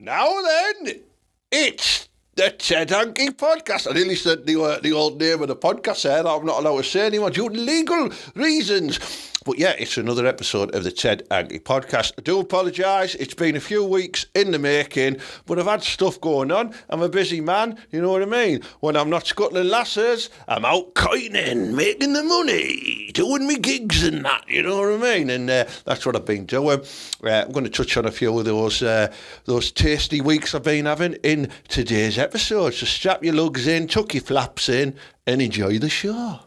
Now then, it's the Ted Hanky podcast. I nearly said the old name of the podcast there. I'm not allowed to say anymore due to legal reasons. But yeah, it's another episode of the Ted Hanky podcast. I do apologise. It's been a few weeks in the making, but I've had stuff going on. I'm a busy man, you know what I mean? When I'm not scuttling lasses, I'm out coining, making the money, doing me gigs and that, you know what I mean? And that's what I've been doing. I'm going to touch on a few of those tasty weeks I've been having in today's episode. So strap your lugs in, tuck your flaps in, and enjoy the show.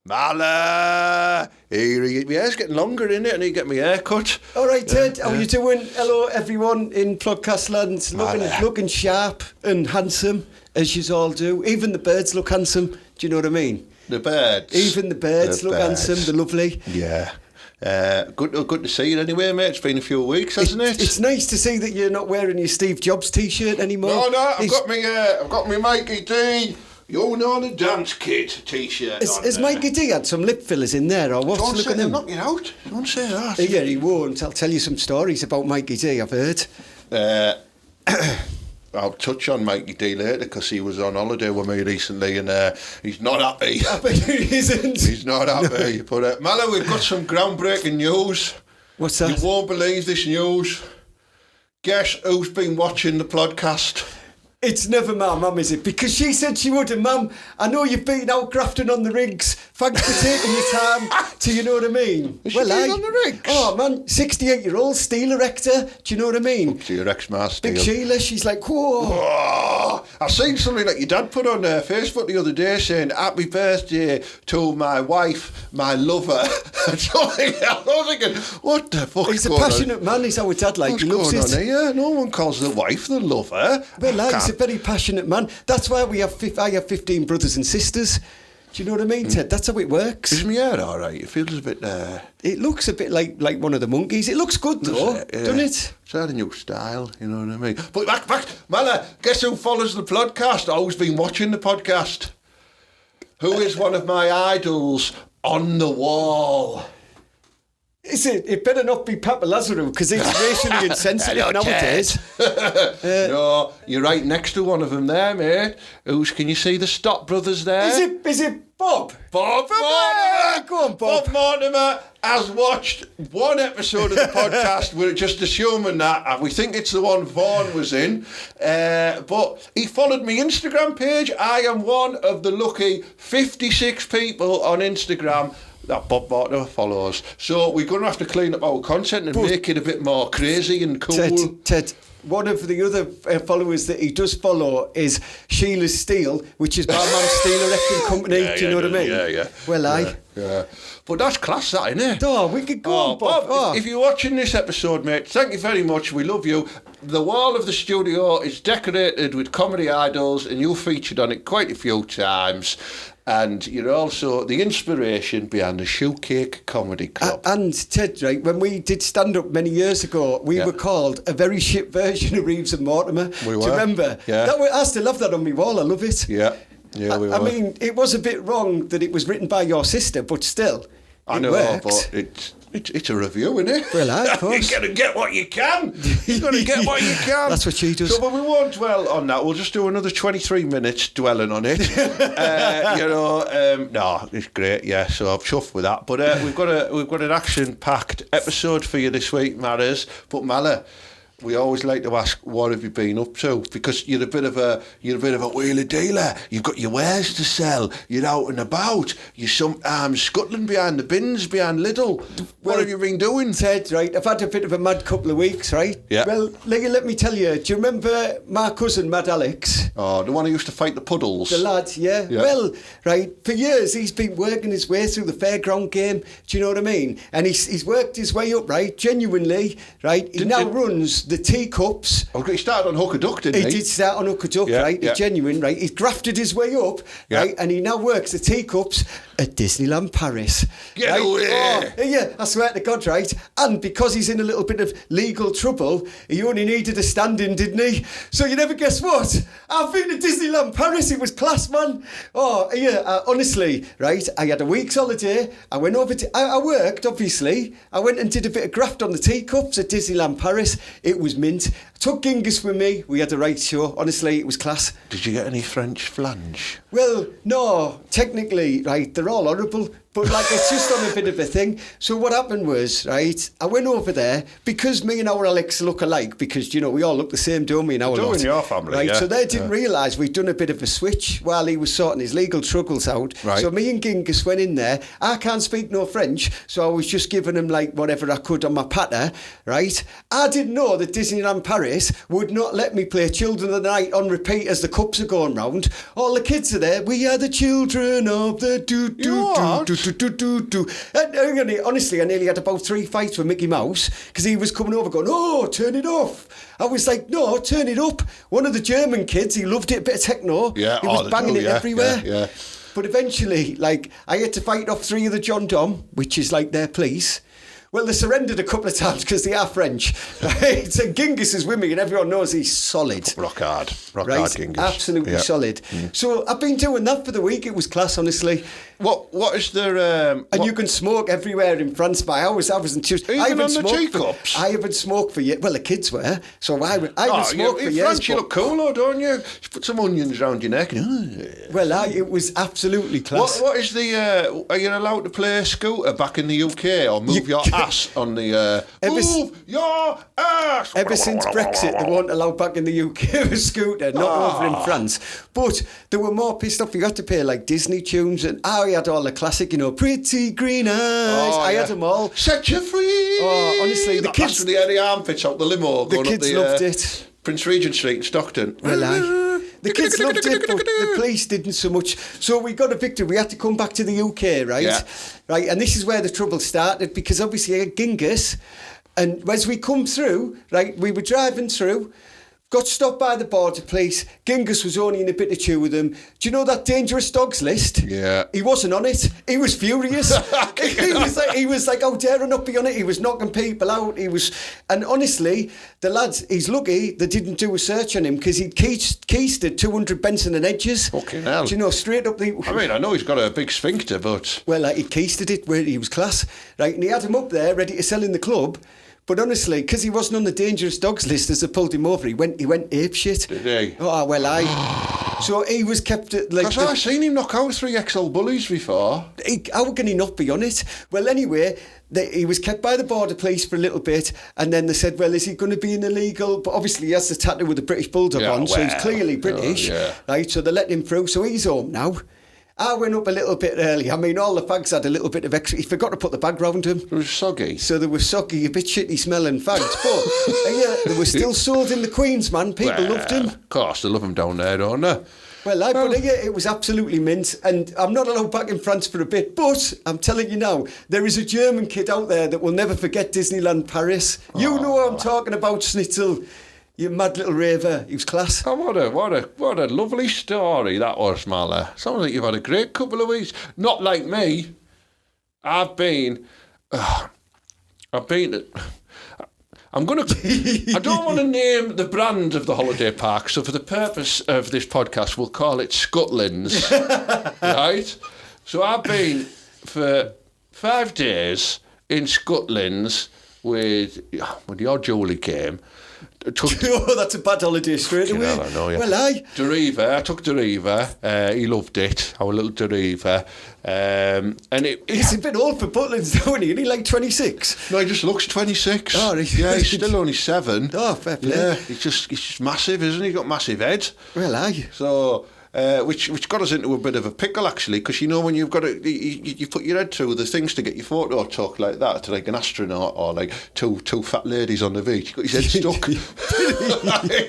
Mala! Here he is. My hair's getting longer, innit? I need to get my hair cut. All right, Ted. How are you doing? Hello, everyone in podcast land. Looking sharp and handsome, as you all do. Even the birds look handsome. Do you know what I mean? The birds? Even the birds look handsome. They're lovely. Yeah. Good to see you anyway, mate. It's been a few weeks, hasn't it? It's nice to see that you're not wearing your Steve Jobs t-shirt anymore. No, I've got me Mikey D. You know the dance kid t-shirt. Has Mikey D had some lip fillers in there, or what? Don't say they'll knock you out. Don't say that. Yeah, he won't. I'll tell you some stories about Mikey D, I've heard. I'll touch on Mikey D later because he was on holiday with me recently and he's not happy. I bet he isn't. He's not happy. No. But Mala, we've got some groundbreaking news. What's that? You won't believe this news. Guess who's been watching the podcast? It's never my mum, is it? Because she said she would. And Mum, I know you've been out grafting on the rigs. Thanks for taking your time to, you know what I mean? Is she on the rigs? Oh, man, 68-year-old steel erector. Do you know what I mean? She erects my steel. Big Sheila, she's like, whoa. Oh, I seen something that your dad put on Facebook the other day saying, happy birthday to my wife, my lover. I was thinking, what the fuck He's a passionate man, he's our dad, like, what's he loves going it. On here? No one calls the wife the lover. Well, he's a very passionate man. That's why I have 15 brothers and sisters. Do you know what I mean, Ted? That's how it works. Is my hair all right? It feels a bit... It looks a bit like one of the monkeys. It looks good, though, doesn't it? It's had a new style, you know what I mean? But back, Mala, guess who follows the podcast? Who's been watching the podcast? Who is one of my idols on the wall? Is it? It better not be Papa Lazarou because it's racially insensitive nowadays. No, you're right next to one of them there, mate. Can you see the Stott brothers there? Is it Bob? Bob Mortimer! Go on, Bob. Bob Mortimer has watched one episode of the podcast. We're just assuming that. We think it's the one Vaughan was in. But he followed my Instagram page. I am one of the lucky 56 people on Instagram that Bob Mortimer follows. So we're going to have to clean up our content and make it a bit more crazy and cool. Ted, one of the other followers that he does follow is Sheila's Steel, which is my mum's steel erecting company. Do you know what I mean? Yeah. Well, Yeah. But that's class, that, isn't it? Oh, we could go on, Bob. If you're watching this episode, mate, thank you very much. We love you. The wall of the studio is decorated with comedy idols, and you featured on it quite a few times. And you're also the inspiration behind the Shoecake Comedy Club. And Ted, right, when we did stand-up many years ago, we were called a very shit version of Reeves and Mortimer. We were. Do you remember? Yeah. I still have that on my wall. I love it. Yeah, we were. I mean, it was a bit wrong that it was written by your sister, but still, I know, worked. but it's a review, isn't it? Well, of course. You're going to get what you can. You're going to get what you can. That's what she does. So, but we won't dwell on that. We'll just do another 23 minutes dwelling on it. No, it's great, yeah, so I'm chuffed with that. But we've got an action-packed episode for you this week, Maras. But Mala, we always like to ask, what have you been up to? Because you're a bit of a wheeler dealer. You've got your wares to sell. You're out and about. You're sometimes scuttling behind the bins behind Lidl. What have you been doing? Ted, right, I've had a bit of a mad couple of weeks, right? Yeah. Well, let me tell you, do you remember my cousin, Mad Alex? Oh, the one who used to fight the puddles. The lad, yeah. Well, right, for years he's been working his way through the fairground game. Do you know what I mean? And he's worked his way up, right? Genuinely, right? He now runs the teacups. Oh, he started on Hook a Duck, didn't he? He did start on Hook a Duck, right? He's genuine, right? He's grafted his way up, right? And he now works the teacups at Disneyland Paris. Get away! Oh, yeah, I swear to God, right? And because he's in a little bit of legal trouble, he only needed a stand-in, didn't he? So you never guess what? I've been to Disneyland Paris. It was class, man. Oh, yeah, honestly, right? I had a week's holiday. I went over to... I worked, obviously. I went and did a bit of graft on the teacups at Disneyland Paris. It was mint. I took Genghis with me. We had a right show. Honestly, it was class. Did you get any French flange? Well, no. Technically, right, they're all horrible. But, like, it's just on a bit of a thing. So what happened was, right, I went over there because me and our Alex look alike because, you know, we all look the same, don't we, in our lot? in your family, right? yeah. So they didn't realise we'd done a bit of a switch while he was sorting his legal struggles out. Right. So me and Genghis went in there. I can't speak no French, so I was just giving him, like, whatever I could on my patter, right? I didn't know that Disneyland Paris would not let me play Children of the Night on repeat as the cups are going round. All the kids are there. We are the children of the do-do-do-do-do-do-do. And honestly, I nearly had about 3 fights with Mickey Mouse because he was coming over going, oh, turn it off. I was like, no, turn it up. One of the German kids, he loved it, a bit of techno. Yeah, he was banging it everywhere. Yeah. But eventually, like, I had to fight off 3 of the John Dom, which is like their police. Well, they surrendered a couple of times because they are French. Right? So Genghis is with me and everyone knows he's solid. Rock hard Genghis. Absolutely solid. So I've been doing that for the week. It was class, honestly. What is there... and you can smoke everywhere in France, but I wasn't too... Even on the teacups? I haven't smoked for years. Well, the kids were, so I haven't smoked for years. In France, you look cool, though, don't you? You put some onions around your neck. Well, it was absolutely class. What is the... are you allowed to play a scooter back in the UK or move your ass on the... move your ass! Ever since Brexit, they weren't allowed back in the UK with a scooter, not over in France. But they were more pissed off. You got to play, like, Disney tunes, and I had all the classic, you know, Pretty Green Eyes. I had them all. Set you free! Oh, honestly, the kids... With the airy armpits out the limo. The kids loved it. Prince Regent Street in Stockton. Well, the kids loved it, but the police didn't so much. So we got a victory. We had to come back to the UK, right? Yeah. Right, and this is where the trouble started, because obviously I had Genghis, and as we come through, right, we were driving through, got stopped by the border police. Genghis was only in a bit of chew with them. Do you know that dangerous dogs list? Yeah. He wasn't on it. He was furious. he was like, how dare I not be on it? He was knocking people out. And honestly, the lads, he's lucky they didn't do a search on him because he'd keisted 200 Benson and Hedges. Fucking hell. Do you know, straight up the... I mean, I know he's got a big sphincter, but... Well, he keisted it where he was class. Right, and he had him up there ready to sell in the club. But honestly, because he wasn't on the dangerous dogs list as they pulled him over, he went apeshit. Did he? Oh, well, so he was kept at, like... Because I've seen him knock out 3 XL bullies before. How can he not be on it? Well, anyway, he was kept by the border police for a little bit, and then they said, well, is he going to be an illegal? But obviously he has the tattoo with the British Bulldog on, so he's clearly British. Right, so they let him through, so he's home now. I went up a little bit early. I mean, all the fags had a little bit of extra. He forgot to put the bag round him. It was soggy. So they were soggy, a bit shitty smelling fags. But they were still sold in the Queens, man. People loved him. Of course, they love him down there, don't they? Well, it was absolutely mint. And I'm not allowed back in France for a bit. But I'm telling you now, there is a German kid out there that will never forget Disneyland Paris. You know what I'm talking about, Schnitzel. You mad little raver. He was class. Oh, what a lovely story that was, Mala. Sounds like you've had a great couple of weeks. Not like me. I'm going to... I don't want to name the brand of the holiday park, so for the purpose of this podcast, we'll call it Scutlins. Right? So I've been for 5 days in Scutlins with your Julie came. That's a bad holiday straight away. I know, yeah. Well, I took Deriva. He loved it. Our little Deriva. And he's a bit old for Butlins, don't he? Isn't he like 26? No, he just looks 26. Oh, he's still only 7. Oh, fair play. Yeah, he's just massive, isn't he? He's got massive head. Well, So... which got us into a bit of a pickle, actually, because you know when you've got to, you put your head through the things to get your photo took like that, to like an astronaut or like two fat ladies on the beach. He got his head stuck.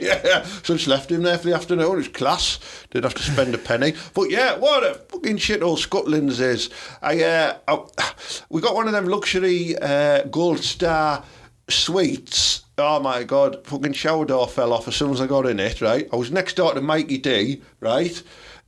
Yeah. So I just left him there for the afternoon. It was class. Didn't have to spend a penny. But yeah, what a fucking shit old Scutlins is. We got one of them luxury gold star suites Oh my God, fucking shower door fell off as soon as I got in it, right? I was next door to Mikey D, right?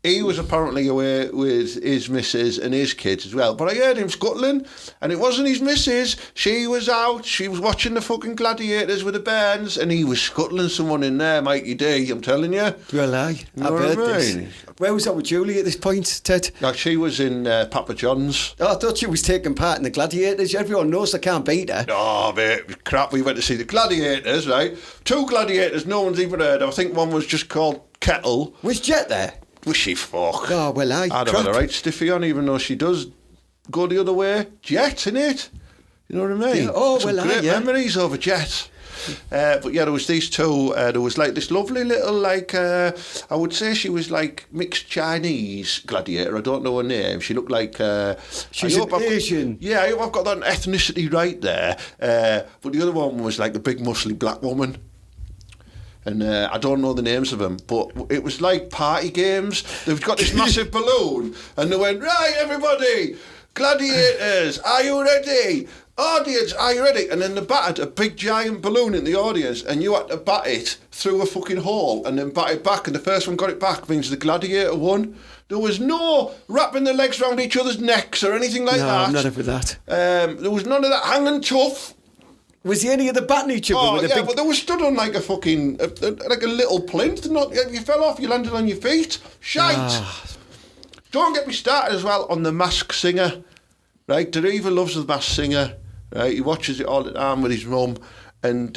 He was apparently away with his missus and his kids as well. But I heard him scuttling, and it wasn't his missus. She was out. She was watching the fucking gladiators with the bands, and he was scuttling someone in there, Mikey D, I'm telling you. Well, I've heard this. Where was that with Julie at this point, Ted? No, she was in Papa John's. Oh, I thought she was taking part in the gladiators. Everyone knows they can't beat her. Oh, mate, crap, we went to see the gladiators, right? 2 gladiators no one's even heard of. I think one was just called Kettle. Was Jet there? Was she fuck? Oh, well, I'd have had a right stiffy on, even though she does go the other way. Jet, innit? You know what I mean? Yeah. Oh, some well, great yeah. memories over Jet. But yeah, there was these 2. There was like this lovely little, like, I would say she was like mixed Chinese gladiator. I don't know her name. She looked like... She's an Asian. Yeah, I hope I've got that ethnicity right there. But the other one was like the big muscly black woman. And I don't know the names of them, but it was like party games. They've got this massive balloon, and they went, right, everybody, gladiators, are you ready? Audience, are you ready? And then they battered a big giant balloon in the audience, and you had to bat it through a fucking hole, and then bat it back, and the first one got it back means the gladiator won. There was no wrapping the legs around each other's necks or anything like that. No, I'm not over that. There was none of that hanging tough. Was there any of the batting each other with a big... but they were stood on like a fucking, like a little plinth. Not, if you fell off, you landed on your feet. Shite. Don't get me started as well on the Masked Singer, right? Dereva loves the Masked Singer, right? He watches it all the time with his mum. And,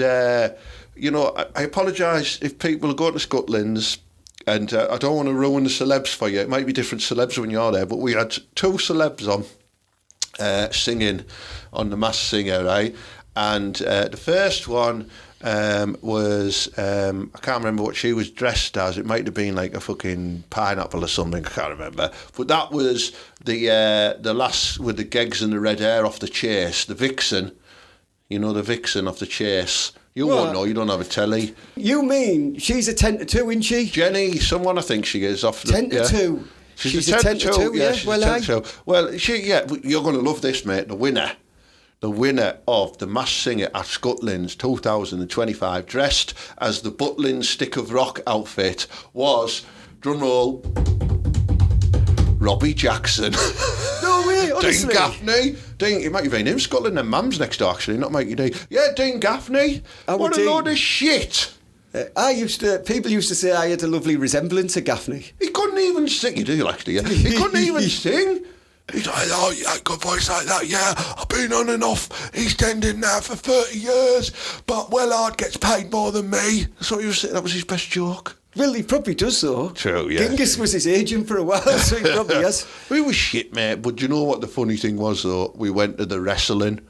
you know, I apologise if people go to Scutlins, and I don't want to ruin the celebs for you. It might be different celebs when you're there, but we had 2 celebs on singing on the Masked Singer, right? And the first one was, I can't remember what she was dressed as. It might have been like a fucking pineapple or something. I can't remember. But that was the lass with the gegs and the red hair off the Chase, the vixen. You know, the vixen off the Chase. You won't know, you don't have a telly. You mean she's a 10 to 2, isn't she? Jenny, someone I think she is. Off the, 10 to 2. She's a 10 to 2, yeah? She's a 10 to 2. Well, you're going to love this, mate, the winner. The winner of the Masked Singer at Scutlins 2025, dressed as the Butlin Stick of Rock outfit, was, drumroll, Robbie Jackson. No way, honestly. Dean Gaffney. Dean, it might have been him, Scotland and Mum's next door, actually, not Mikey D. Yeah, Dean Gaffney. What a load of shit. People used to say I had a lovely resemblance to Gaffney. He couldn't even sing. You do, actually, yeah. He couldn't even sing. He's like, oh, yeah, good voice like that, yeah. I've been on and off EastEnding now for 30 years, but Wellard gets paid more than me. That's what he was saying. That was his best joke. Well, he probably does, though. True, yeah. Genghis was his agent for a while, so he probably has. We were shit, mate, but do you know what the funny thing was, though? We went to the wrestling.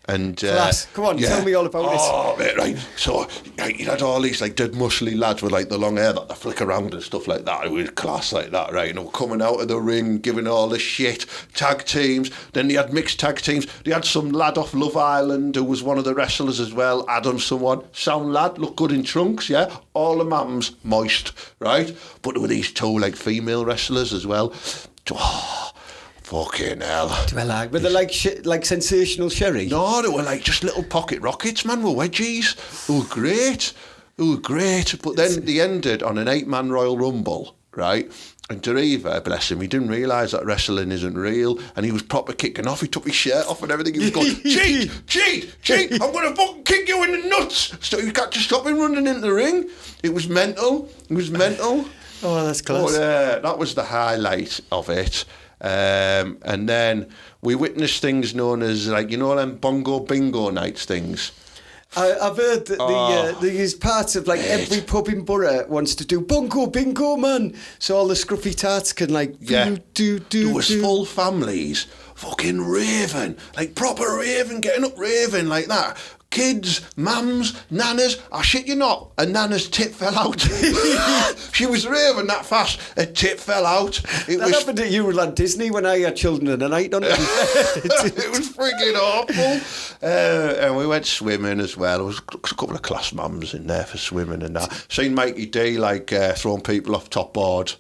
And class. Come on, tell me all about this. Oh, mate, right. So you had all these like dead muscly lads with like the long hair that they flick around and stuff like that. It was class like that, right? And they were coming out of the ring, giving all the shit. Tag teams. Then they had mixed tag teams. They had some lad off Love Island who was one of the wrestlers as well. Adam someone. Sound lad, looked good in trunks, yeah? All the mums moist, right? But there were these 2 like female wrestlers as well. Oh, fucking hell. Were they like sensational sherry? No, they were like just little pocket rockets, man, with wedgies. They were great. But then they ended on an 8-man Royal Rumble, right? And Dereva, bless him, he didn't realise that wrestling isn't real, and he was proper kicking off. He took his shirt off and everything. He was going, cheat, I'm going to fucking kick you in the nuts. So you got to stop him running into the ring. It was mental. Oh, that's class. But that was the highlight of it. And then we witnessed things known as, like, you know, them bongo bingo nights things. I've heard that there's parts of like every pub in Boro wants to do bongo bingo, man. So all the scruffy tarts can like there was full families fucking raving, like proper raving, getting up raving like that. Kids, mums, nanas, I shit you not, a nana's tit fell out. She was raving that fast, a tit fell out. That happened at Euroland Disney when I had children in the night on it. It was freaking awful. And we went swimming as well. There was a couple of class mums in there for swimming and that. Seen Mikey D like throwing people off top board.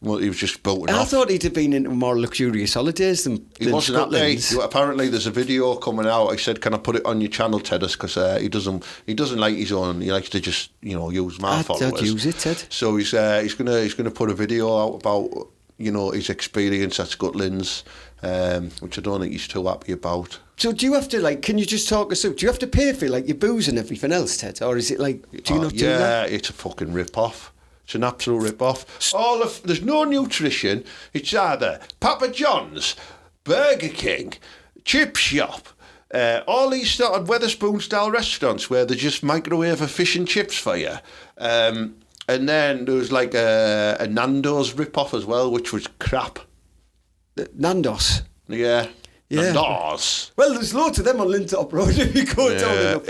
Well, he was just bolting I off. thought he'd have been into more luxurious holidays than He wasn't that day. Scutlins. Apparently, there's a video coming out. I said, "Can I put it on your channel, Ted?" Because he doesn't like his own. He likes to just use my followers. I'd use it, Ted. So he's gonna put a video out about his experience at Scutlins, which I don't think he's too happy about. So do you have to can you just talk us through? Do you have to pay for your booze and everything else, Ted, or is it do you not do that? Yeah, it's a fucking rip-off. It's an absolute rip-off. There's no nutrition. It's either Papa John's, Burger King, Chip Shop, all these sort of Wetherspoon-style restaurants where they just microwave a fish and chips for you. And then there was a Nando's rip-off as well, which was crap. Nando's? Yeah. Yeah. Nando's. Well, there's loads of them on Lintop Road if you go down enough.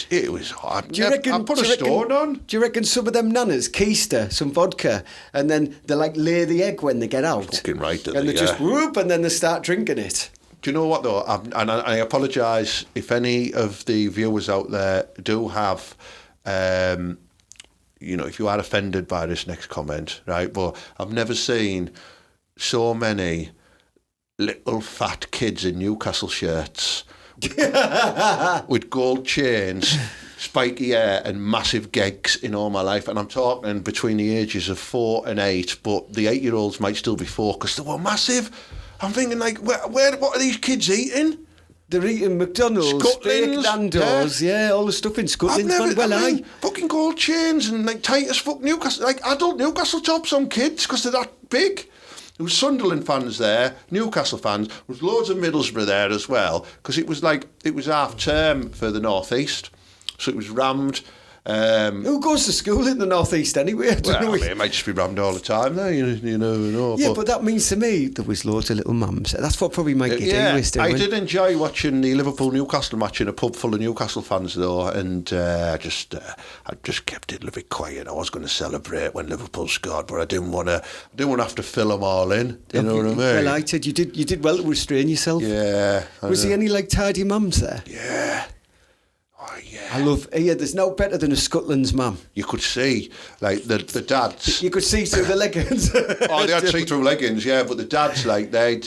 It was hard. Do you reckon, I put a stone on. Do you reckon some of them nanas keister some vodka and then they lay the egg when they get out? Fucking right, and they just whoop and then they start drinking it. Do you know what though? I apologise if any of the viewers out there do have, if you are offended by this next comment, right? But I've never seen so many little fat kids in Newcastle shirts with gold chains, spiky hair and massive gigs in all my life. And I'm talking between the ages of 4 and 8, but the 8-year-olds might still be 4 because they were massive. I'm thinking what are these kids eating? They're eating McDonald's, Scutlins, fake Nando's, all the stuff in Scutlins. Fucking gold chains and tight as fuck Newcastle, adult Newcastle tops on kids because they're that big. There was Sunderland fans there, Newcastle fans. There was loads of Middlesbrough there as well because it was half term for the North East, so it was rammed. Who goes to school in the North East anyway? It might just be rammed all the time there, you never know. Yeah, but that means to me there was loads of little mums. That's what probably might get wasted. I did enjoy watching the Liverpool-Newcastle match in a pub full of Newcastle fans though, and I just kept it a bit quiet. I was going to celebrate when Liverpool scored, but I didn't want to have to fill them all in. You know what I mean? Well, I said you did well to restrain yourself. Yeah. Was there any tidy mums there? Yeah. Oh, yeah. I love. Yeah, there's no better than a Scutlins mum. You could see, the dads. You could see through the leggings. Oh, they had see-through leggings, yeah. But the dads, they'd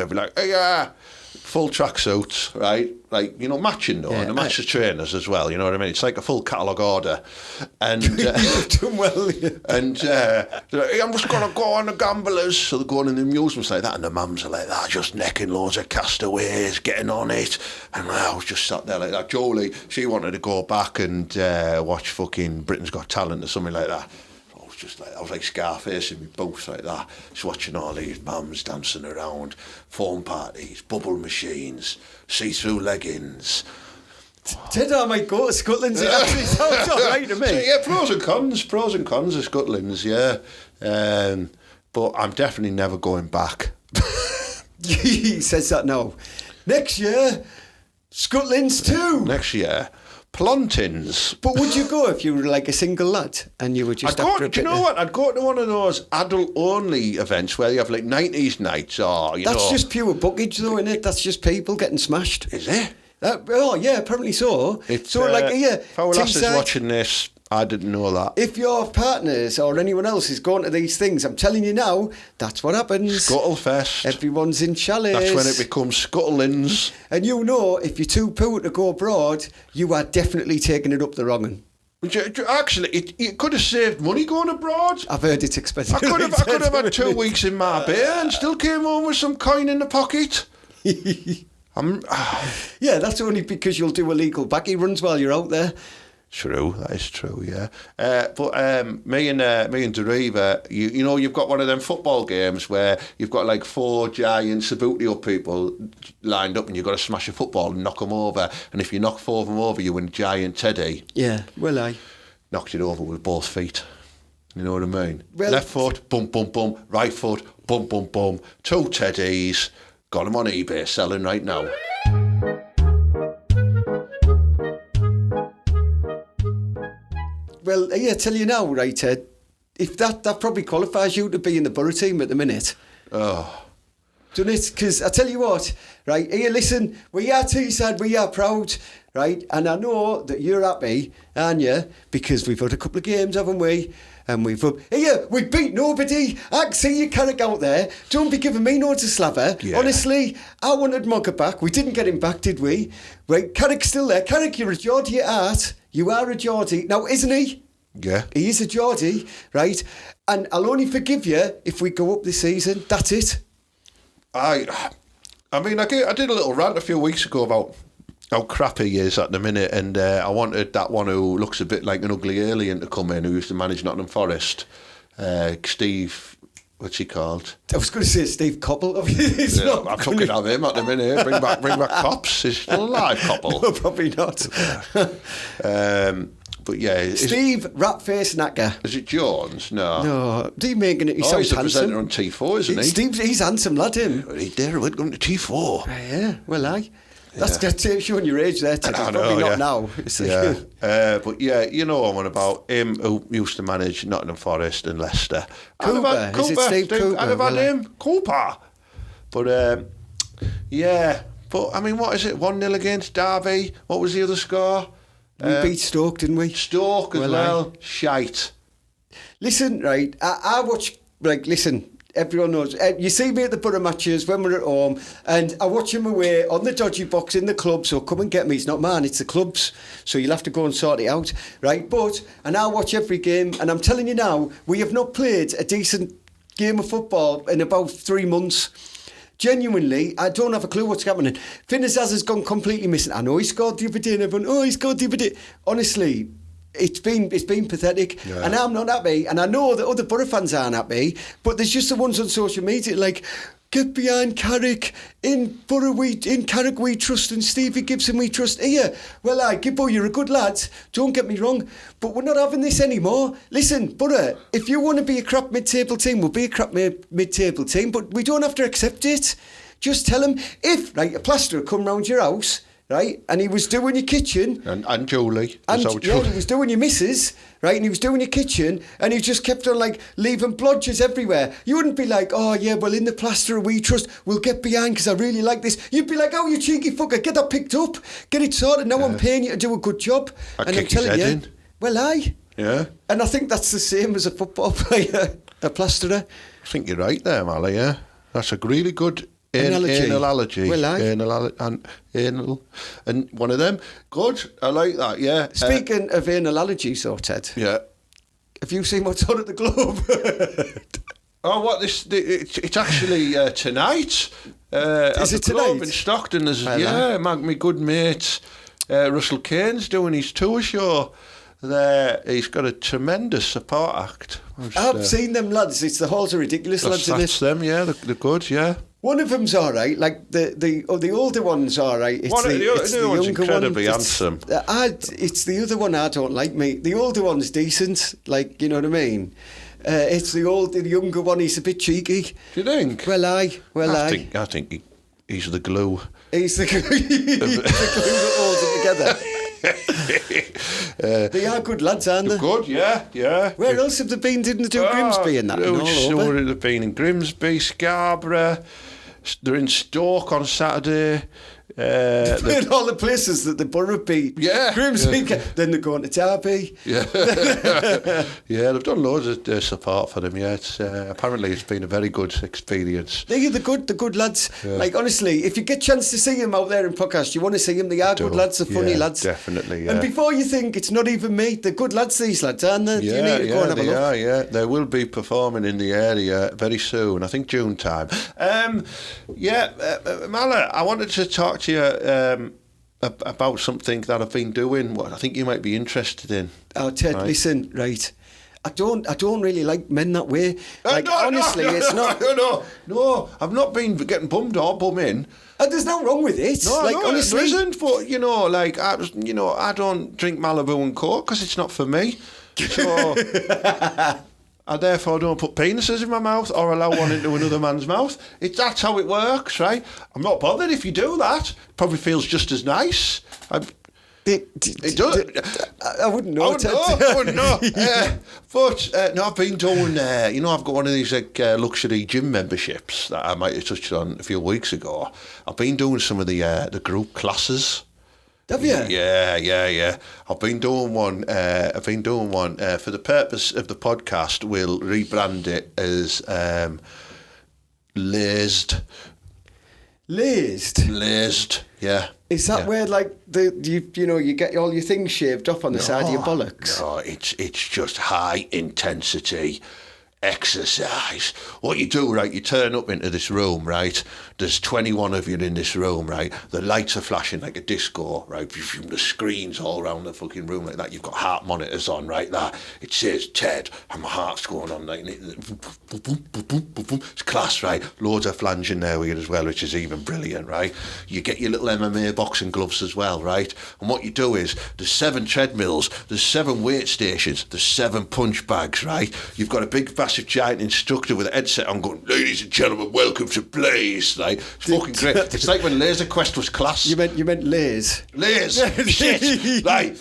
be like, hey, full tracksuits, right? Matching though, and they match the trainers as well. You know what I mean? It's like a full catalogue order. And you've done well. Yeah. And they're like, hey, I'm just gonna go on the gamblers. So they're going in the amusements like that, and the mums are like that, just necking loads of castaways, getting on it. And I was just sat there like that. Jolie, she wanted to go back and watch fucking Britain's Got Talent or something like that. I was like Scarface in my booth like that, just watching all these mums dancing around, phone parties, bubble machines, see-through leggings. Ted, I might go to Scutlins. It actually sounds all right to me. So, yeah, pros and cons of Scutlins, yeah. But I'm definitely never going back. He says that now. Next year, Scutlins too. Next year. Plontins. But would you go if you were a single lad and you were just do you know what? I'd go to one of those adult-only events where you have 90s nights or, That's just pure buckage though, isn't it? That's just people getting smashed. Is it? Apparently so. If our lass is watching this, I didn't know that. If your partners or anyone else is going to these things, I'm telling you now, that's what happens. Scuttlefest. Everyone's in chalice. That's when it becomes Scutlins. And if you're too poor to go abroad, you are definitely taking it up the wrong one. Actually, you could have saved money going abroad. I've heard it's expensive. I could have had 2 weeks in Marbella and still came home with some coin in the pocket. Yeah, that's only because you'll do illegal backy runs while you're out there. True, that is true, yeah. But me and Deriva, you've got one of them football games where you've got 4 giant Sabutio people lined up and you've got to smash a football and knock them over. And if you knock 4 of them over, you win giant teddy. Yeah, well, I knocked it over with both feet. You know what I mean? Well, left foot, bum, bum, bum. Right foot, bum, bum, bum. 2 teddies. Got them on eBay, selling right now. Well, I tell you now, right, Ted, if that probably qualifies you to be in the borough team at the minute. Oh. Doesn't it? Because I tell you what, right, here, listen, we are Teesside, we are proud, right, and I know that you're happy, aren't you, because we've had a couple of games, haven't we, and we've we beat nobody. I can see you Carrick out there. Don't be giving me no to slaver. Yeah. Honestly, I wanted Mogger back. We didn't get him back, did we? Right, Carrick's still there. Carrick, you're a Geordie at heart. You are a Geordie. Now, isn't he? Yeah. He is a Geordie, right? And I'll only forgive you if we go up this season. That's it. I mean, I did a little rant a few weeks ago about how crap he is at the minute, and I wanted that one who looks a bit like an ugly alien to come in, who used to manage Nottingham Forest, Steve. What's he called? I was going to say Steve Coppell. I'm fucking have him at the minute. Bring back Cops. Is he still alive, Coppell? No, probably not. But yeah, Steve Ratface Knacker. Is it Jones? No. No, he's making it. He sounds he's the handsome. presenter on T4, isn't he? He's handsome lad, him. He dare went going to T4. Yeah, well, that's showing your age there, Ted. I know, probably yeah. not now. Yeah. But yeah, you know what I'm on about. Him who used to manage Nottingham Forest and Leicester. Cooper. Is it Steve Cooper? I'd have had him. Cooper. But yeah. But I mean, what is it? 1-0 against Derby. What was the other score? We beat Stoke, didn't we? Stoke as well. Shite. Listen, right, I watch, listen, everyone knows, you see me at the Boro matches when we're at home, and I watch him away on the dodgy box in the club, so come and get me. It's not mine, it's the club's, so you'll have to go and sort it out, right? And I watch every game, and I'm telling you now, we have not played a decent game of football in about 3 months. Genuinely, I don't have a clue what's happening. Finn Azaz has gone completely missing. I know he scored the other day, and everyone, he scored the other day. Honestly, it's been pathetic, and I'm not happy. And I know that other Boro fans aren't happy, but there's just the ones on social media like, get behind Carrick, in Carrick we trust, and Stevie Gibson we trust. Here, well, Gibbo, you're a good lad, don't get me wrong, but we're not having this anymore. Listen, Boro, if you want to be a crap mid-table team, we'll be a crap mid-table team, but we don't have to accept it. Just tell him, if, a plasterer come round your house, right, and he was doing your kitchen. And Julie. And he was doing your missus, right, and he was doing your kitchen, and he just kept on, leaving blodges everywhere. You wouldn't be like, oh, yeah, well, in the plasterer we trust, we'll get behind because I really like this. You'd be like, oh, you cheeky fucker, get that picked up, get it sorted. Now I'm paying you to do a good job. And I'm telling you, well, yeah. And I think that's the same as a football player, a plasterer. I think you're right there, Mally, yeah. That's a really good analogy. Well, anal, and one of them. Good, I like that, yeah. Speaking of anal allergies, though, Ted. Yeah. Have you seen what's on at the Globe? Oh, what it's actually tonight. Is it tonight? Globe in Stockton? My good mate Russell Kane's doing his tour show there. He's got a tremendous support act. I've seen them lads. It's the Halls of Ridiculous lads in it. That's them, yeah. They're good, yeah. One of them's all right. The older one's all right. It's the one's younger incredibly one. handsome. It's the other one I don't like, mate. The older one's decent. You know what I mean? It's the younger one. He's a bit cheeky. Do you think? I think he's the glue. He's the glue that holds it together. They are good lads, aren't they? Good, yeah. Where else have they been? Didn't they do Grimsby and that? All over? They've been in Grimsby, Scarborough. They're in Stoke on Saturday. In all the places that the Borough beat. Yeah. Grimsby, then they're going to Derby. Yeah. Yeah, they've done loads of support for them, yeah. Apparently it's been a very good experience. They're the good lads. Yeah. Honestly, if you get a chance to see them out there in podcast, you want to see them, they are good lads, they're funny lads. Definitely, yeah. And before you think it's not even me, they're good lads, these lads, aren't they? Yeah, you need to go and have a look. Yeah. They will be performing in the area very soon, I think June time. Mala, I wanted to talk to you about something that I've been doing, what I think you might be interested in. Oh, Ted, right? Listen, right. I don't really like men that way. Honestly, it's not. No, I've not been getting bummed or bumming. There's nothing wrong with it. Honestly, there isn't. But I don't drink Malibu and Coke because it's not for me. So I therefore don't put penises in my mouth or allow one into another man's mouth. That's how it works, right? I'm not bothered if you do that. Probably feels just as nice. It does. I wouldn't know. I wouldn't know. I've been doing. I've got one of these luxury gym memberships that I might have touched on a few weeks ago. I've been doing some of the group classes. Have you? Yeah. I've been doing one for the purpose of the podcast. We'll rebrand it as LAIZE. LAIZE, yeah. Is that where like you get all your things shaved off on the side of your bollocks? No, it's just high intensity exercise. What you do, right, you turn up into this room, right, there's 21 of you in this room, right, the lights are flashing like a disco, right, the screens all around the fucking room like that, you've got heart monitors on, right, that, it says Ted, and my heart's going on like, it's class, right, loads of flange in there with you as well, which is even brilliant, right, you get your little MMA boxing gloves as well, right, and what you do is, there's 7 treadmills, there's 7 weight stations, there's 7 punch bags, right, you've got a big massive giant instructor with a headset on going, ladies and gentlemen, welcome to BLAIZE. Like, it's fucking great. It's like when Laser Quest was class. You meant LAIZE. LAIZE. Shit. Right.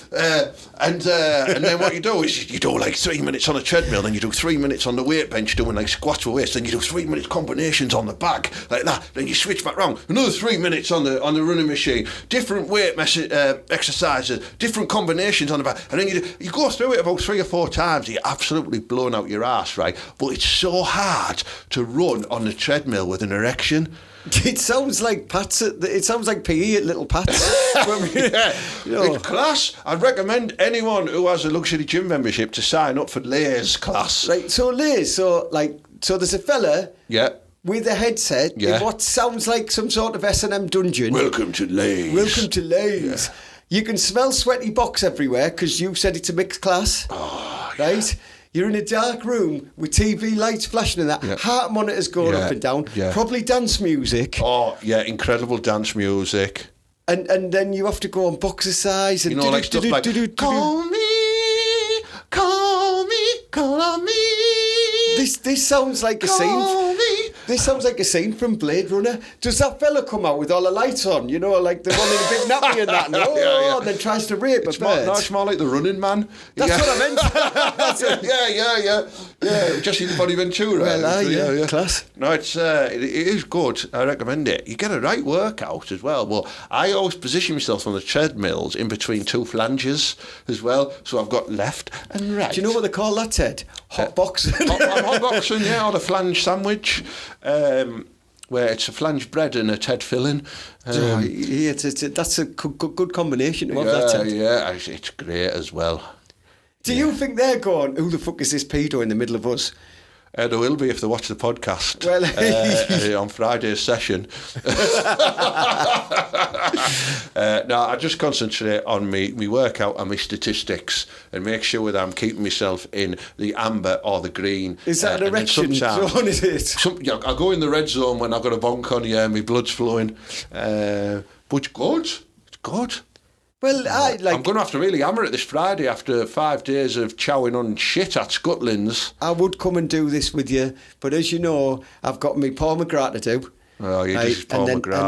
And then what you do is you do like 3 minutes on a treadmill, then you do 3 minutes on the weight bench doing like squats with weights, then you do 3 minutes combinations on the back like that, then you switch back round, another 3 minutes on the running machine, different weight exercises, different combinations on the back, and then you go through it about 3 or 4 times, you're absolutely blown out your ass, right? But it's so hard to run on the treadmill with an erection. It sounds like Pat's. It sounds like PE at Little Pat's. Yeah, it's class. I'd recommend anyone who has a luxury gym membership to sign up for LAIZE class. Right, so LAIZE, so there's a fella. Yeah. With a headset in what sounds like some sort of S&M dungeon. Welcome to LAIZE. Welcome to LAIZE. Yeah. You can smell sweaty box everywhere because you said it's a mixed class. Oh, right? Yeah. You're in a dark room with TV lights flashing and that, heart monitors going up and down, probably dance music. Oh, yeah, incredible dance music. And then you have to go on boxercise and like stuff like, call me, call on me. This sounds like a scene. This sounds like a scene from Blade Runner. Does that fella come out with all the lights on? You know, like the one in a big nappy and that, and and then tries to rape a bird. No, it's more like the Running Man. That's what I meant. Yeah. Jesse the Body Ventura. Well, class. No, it is good. I recommend it. You get a right workout as well. Well, I always position myself on the treadmills in between 2 flanges as well. So I've got left and right. Do you know what they call that, Ted? Hot boxing. Hot boxing, or the flange sandwich. Where it's a flange bread and a Ted filling. That's a good combination to have that, Ted. Yeah, it's great as well. Do you think they're going, who the fuck is this pedo in the middle of us? There will be if they watch the podcast on Friday's session. No, I just concentrate on me workout and my statistics and make sure that I'm keeping myself in the amber or the green. Is that an erection zone, is it? I go in the red zone when I've got a bonk on, my blood's flowing. But it's good. It's good. Well, I'm going to have to really hammer it this Friday after 5 days of chowing on shit at Scutlins. I would come and do this with you, but as you know, I've got me Paul McGrath to do. Oh, you just Paul McGrath.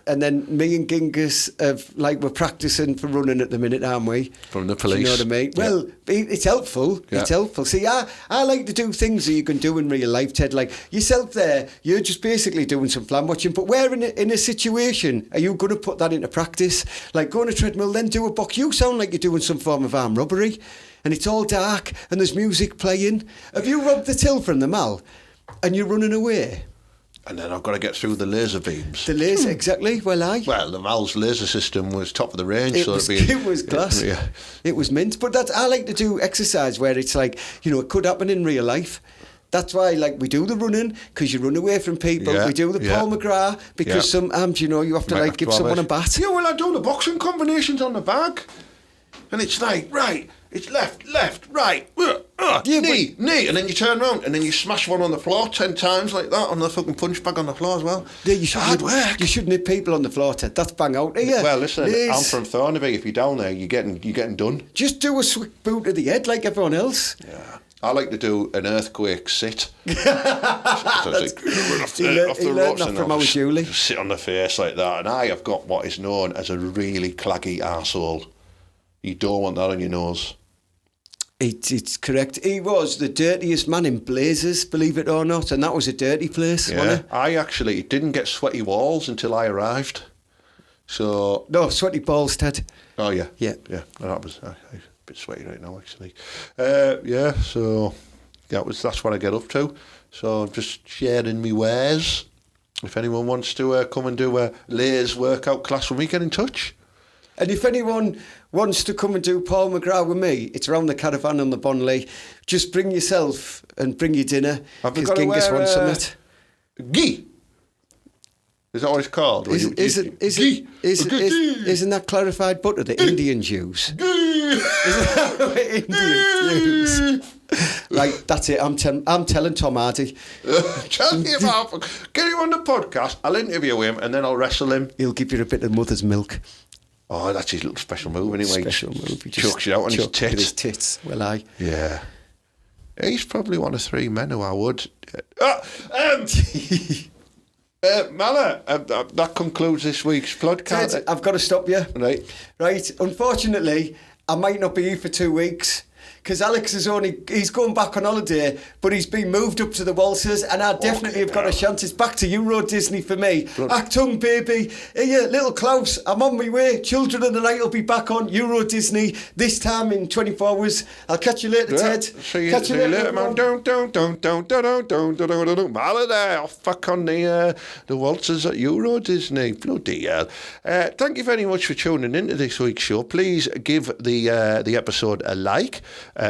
And then me and Genghis we're practising for running at the minute, aren't we? From the police. Do you know what I mean? Yeah. Well, it's helpful. Yeah. It's helpful. See, I like to do things that you can do in real life, Ted. Like yourself there, you're just basically doing some flam watching. But where in a situation are you going to put that into practice? Like go on a treadmill, then do a box. You sound like you're doing some form of armed robbery, and it's all dark and there's music playing. Have you robbed the till from the mall and you're running away? And then I've got to get through the laser beams. The laser, exactly. Well, the Mal's laser system was top of the range. It was class. It was mint. But I like to do exercise where it's like, it could happen in real life. That's why, we do the running, because you run away from people. We do the Paul McGrath, because sometimes, you have to, give someone a bat. Yeah, well, I do the boxing combinations on the bag. And it's like, right, it's left, right, knee, and then you turn around and then you smash one on the floor 10 times like that on the fucking punch bag on the floor as well. Yeah, hard work. You shouldn't hit people on the floor, Ted. That's bang out here. Well, listen, I'm from Thornaby. If you're down there, you're getting done. Just do a swift boot to the head like everyone else. Yeah. I like to do an earthquake sit. He learned that from our Julie. Sit on the face like that. And I have got what is known as a really claggy arsehole. You don't want that on your nose. It's correct. He was the dirtiest man in Blazers, believe it or not, and that was a dirty place, wasn't it? I actually didn't get sweaty walls until I arrived. So No, sweaty balls, Ted. oh yeah, Yeah. That was I'm a bit sweaty right now actually. Yeah, so that's what I get up to. So I'm just sharing me wares. If anyone wants to come and do a LAIZE workout class with me, get in touch. And if anyone wants to come and do Paul McGrath with me, it's around the caravan on the Bonley. Just bring yourself and bring your dinner. Have you Because got to Genghis wear, wants some. Ghee? Is that what it's called? Isn't that clarified butter that Indians use? Isn't that what Indians use? Right, that's it. I'm telling Tom Hardy. Tell me about. Get him on the podcast. I'll interview him and then I'll wrestle him. He'll give you a bit of mother's milk. Oh, that's his little special move anyway. Special move. He chucks it out on his chucks it with tits. his tits. Well, aye. Yeah. He's probably one of 3 men who I would. Mala, that concludes this week's podcast. Ted, I've got to stop you. Right. Right. Unfortunately, I might not be here for 2 weeks. Because Alex he's going back on holiday, but he's been moved up to the waltzers, and I definitely have got a chance. It's back to Euro Disney for me. Achtung, baby. Here, little Klaus, I'm on my way. Children of the Night will be back on Euro Disney this time in 24 hours. I'll catch you later, Ted. See you later, man. Don't. Mala there, off back on the waltzers at Euro Disney. Bloody hell. Thank you very much for tuning into this week's show. Please give the episode a like.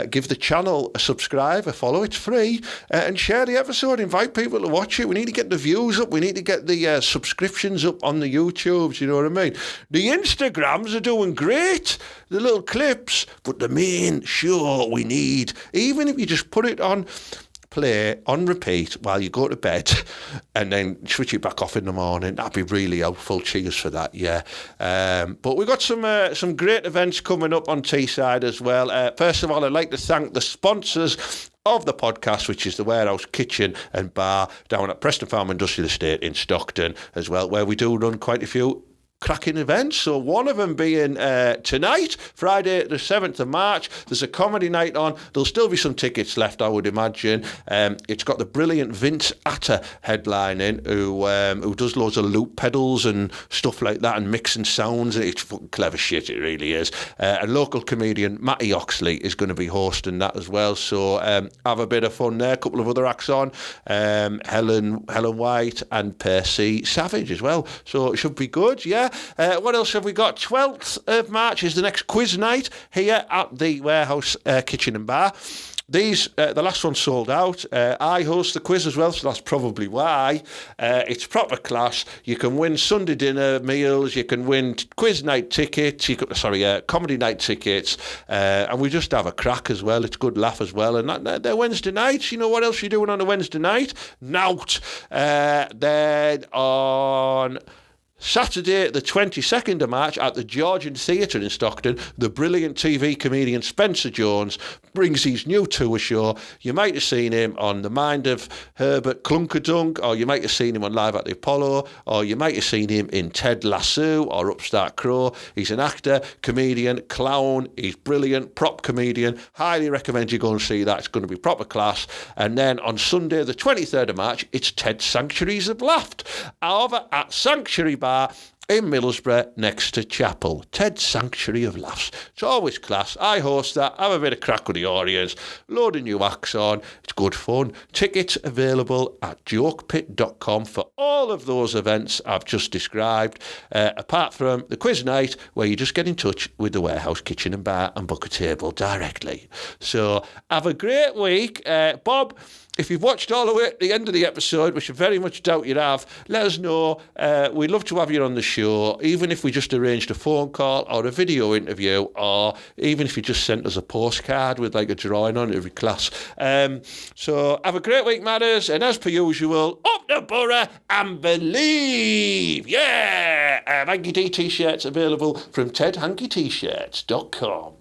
Give the channel a subscribe, a follow, it's free, and share the episode. Invite people to watch it. We need to get the views up. We need to get the subscriptions up on the YouTubes, you know what I mean? The Instagrams are doing great, the little clips, but the main show we need, even if you just put it on play on repeat while you go to bed and then switch it back off in the morning, that'd be really helpful. Cheers for that. But we've got some great events coming up on Teesside as well. First of all, I'd like to thank the sponsors of the podcast, which is the Warehouse Kitchen and Bar down at Preston Farm Industrial Estate in Stockton as well, where we do run quite a few cracking events. So one of them being tonight, Friday the 7th of March. There's a comedy night on. There'll still be some tickets left, I would imagine. It's got the brilliant Vince Atta headlining, who does loads of loop pedals and stuff like that and mixing sounds. It's fucking clever shit, it really is. A local comedian, Matty Oxley, is going to be hosting that as well. So have a bit of fun there. A couple of other acts on. Helen White and Percy Savage as well. So it should be good, yeah. What else have we got? 12th of March is the next quiz night here at the Warehouse Kitchen and Bar. These, the last one sold out. I host the quiz as well, so that's probably why. It's proper class. You can win Sunday dinner meals. You can win quiz night tickets. Comedy night tickets. And we just have a crack as well. It's good laugh as well. And they're Wednesday nights. You know what else you're doing on a Wednesday night? Nout. Then on Saturday, the 22nd of March, at the Georgian Theatre in Stockton, the brilliant TV comedian Spencer Jones brings his new tour show. You might have seen him on The Mind of Herbert Clunkerdunk, or you might have seen him on Live at the Apollo, or you might have seen him in Ted Lasso or Upstart Crow. He's an actor, comedian, clown. He's brilliant, prop comedian. Highly recommend you go and see that. It's going to be proper class. And then on Sunday, the 23rd of March, it's Ted's Sanctuaries of Laughed. Over at Sanctuary Bar in Middlesbrough next to Chapel. Ted's Sanctuary of Laughs. It's always class. I host that. Have a bit of crack with the audience. Load of new acts on. It's good fun. Tickets available at jokepit.com for all of those events I've just described, apart from the quiz night where you just get in touch with the Warehouse Kitchen and Bar and book a table directly. So have a great week. Bob, if you've watched all the way at the end of the episode, which I very much doubt you have, let us know. We'd love to have you on the show, even if we just arranged a phone call or a video interview, or even if you just sent us a postcard with like a drawing on it, every class. So have a great week, matters, and as per usual, up the borough and believe. Yeah! Hanky T t-shirts available from tedhankytshirts.com.